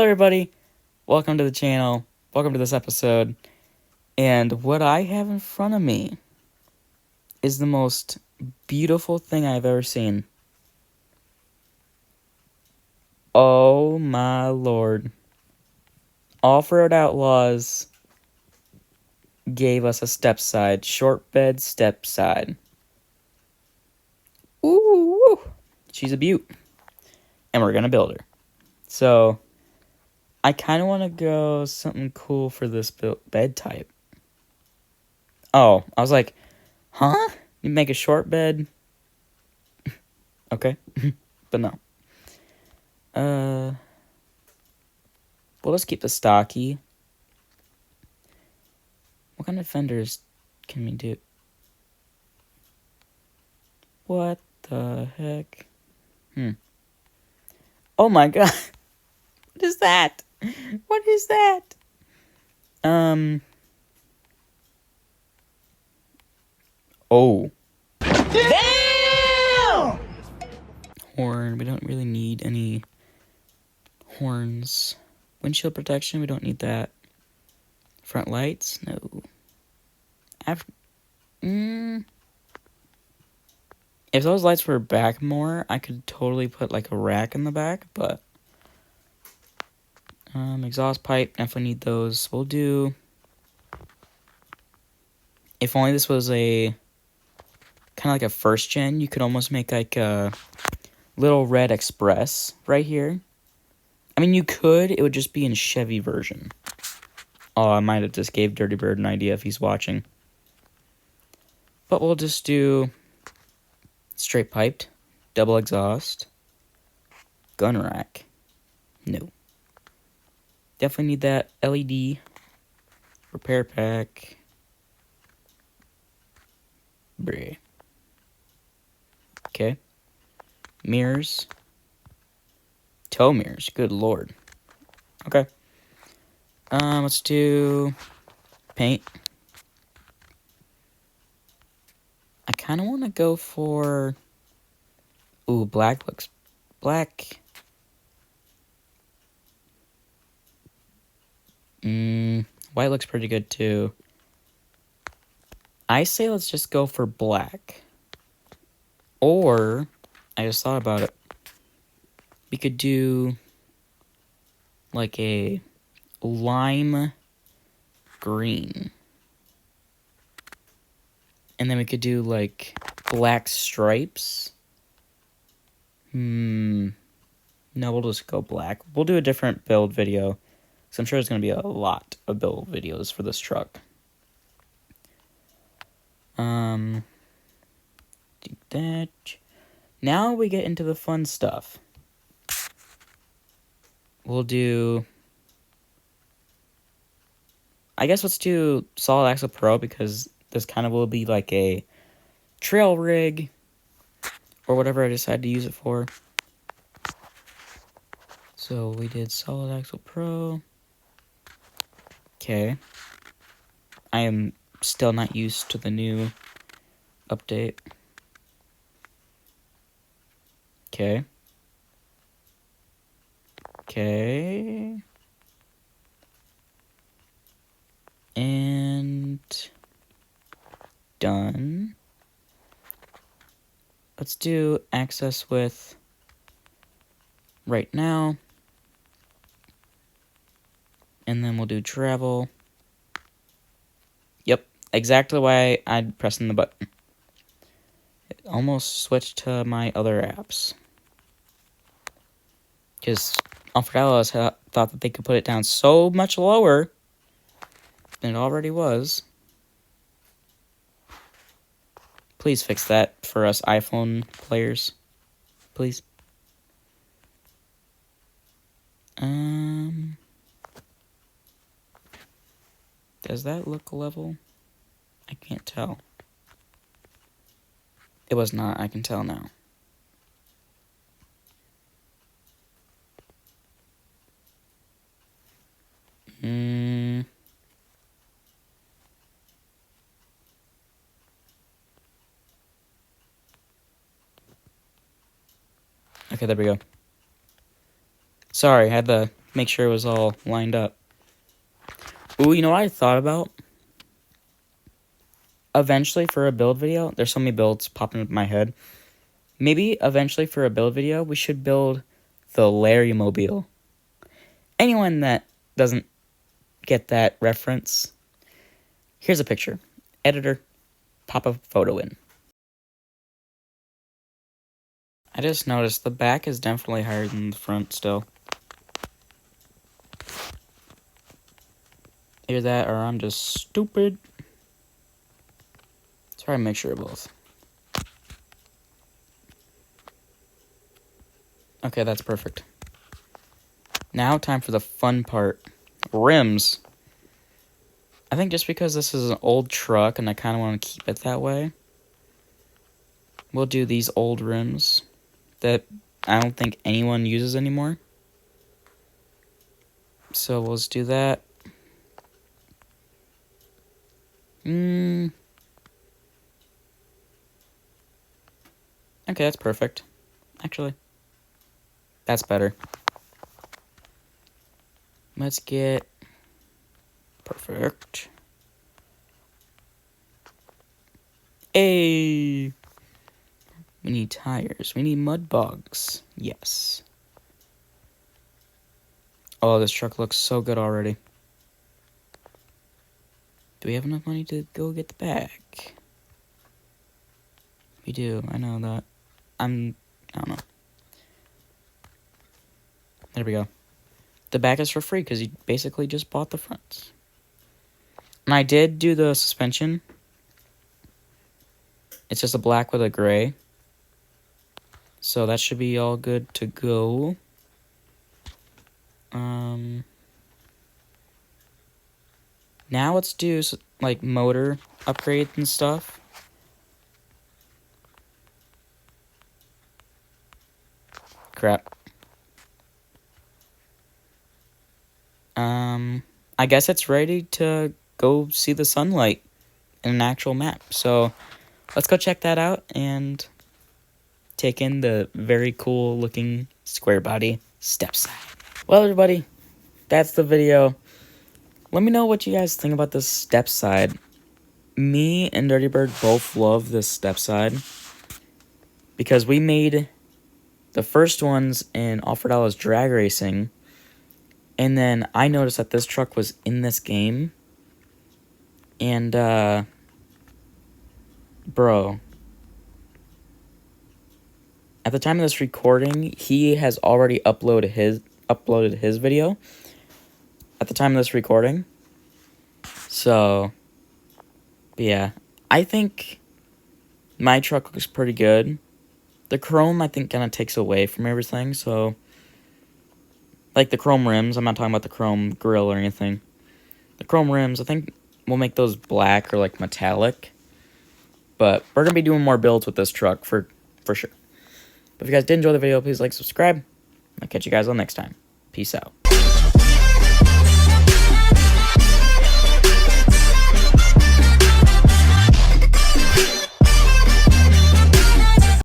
everybody, welcome to the channel, welcome to this episode, and what I have in front of me is the most beautiful thing I've ever seen. Oh my lord. Offroad Outlaws gave us a stepside, short bed stepside. Ooh, she's a beaut, and we're gonna build her. So, I kind of want to go something cool for this bed type. Oh, I was like, huh? You make a short bed? Okay. But no. Well, let's keep the stocky. What kind of fenders can we do? What the heck? Oh my god. What is that? What is that? Oh. Damn! Horn. We don't really need any horns. Windshield protection. We don't need that. Front lights. No. If those lights were back more, I could totally put like a rack in the back, but exhaust pipe, definitely need those. We'll do, if only this was a kind of like a first gen, you could almost make like a little red express right here. I mean, you could, it would just be in Chevy version. Oh, I might have just gave Dirty Bird an idea if he's watching. But we'll just do straight piped, double exhaust, gun rack. No. Definitely need that LED, repair pack. Bleh. Okay. Mirrors. Tow mirrors. Good lord. Okay. Let's do paint. I kind of want to go for... Ooh, black looks... Black... White looks pretty good too. I say let's just go for black. Or, I just thought about it. We could do like a lime green. And then we could do like black stripes. No, we'll just go black. We'll do a different build video. So I'm sure there's going to be a lot of build videos for this truck. Do that. Now we get into the fun stuff. We'll do... I guess let's do Solid Axle Pro because this kind of will be like a trail rig or whatever I decide to use it for. So we did Solid Axle Pro. Okay. I am still not used to the new update. Okay. Okay. And done. Let's do access with right now. And then we'll do travel. Yep, exactly why I'd pressing the button. It almost switched to my other apps. Because Offroad Outlaws thought that they could put it down so much lower than it already was. Please fix that for us iPhone players. Please. Does that look level? I can't tell. It was not, I can tell now. Okay, there we go. Sorry, I had the make sure it was all lined up. Ooh, you know what I thought about? Eventually for a build video, there's so many builds popping up in my head. Maybe eventually for a build video, we should build the Larry Mobile. Anyone that doesn't get that reference, here's a picture. Editor, pop a photo in. I just noticed the back is definitely higher than the front still. Either that or I'm just stupid. Try to make sure of both. Okay, that's perfect. Now time for the fun part. Rims. I think just because this is an old truck and I kind of want to keep it that way, we'll do these old rims that I don't think anyone uses anymore. So we'll just do that. Okay, that's perfect. Actually, that's better. Let's get perfect. Hey, we need tires. We need mud bugs. Yes. Oh, this truck looks so good already. Do we have enough money to go get the back? We do. I know that. I don't know. There we go. The back is for free because you basically just bought the fronts. And I did do the suspension. It's just a black with a gray. So that should be all good to go. Now let's do like motor upgrades and stuff. Crap. I guess it's ready to go see the sunlight in an actual map. So let's go check that out and take in the very cool looking square body stepside. Well, everybody, that's the video. Let me know what you guys think about this stepside. Me and Dirty Bird both love this stepside because we made the first ones in Offroad Outlaws drag racing, and then I noticed that this truck was in this game, and bro, at the time of this recording, he has already uploaded his video at the time of this recording. So, yeah, I think my truck looks pretty good. The chrome, I think, kind of takes away from everything, so, like the chrome rims, I'm not talking about the chrome grill or anything. The chrome rims, I think we'll make those black or, like, metallic. But we're going to be doing more builds with this truck for sure. But if you guys did enjoy the video, please like, subscribe. I'll catch you guys on next time. Peace out.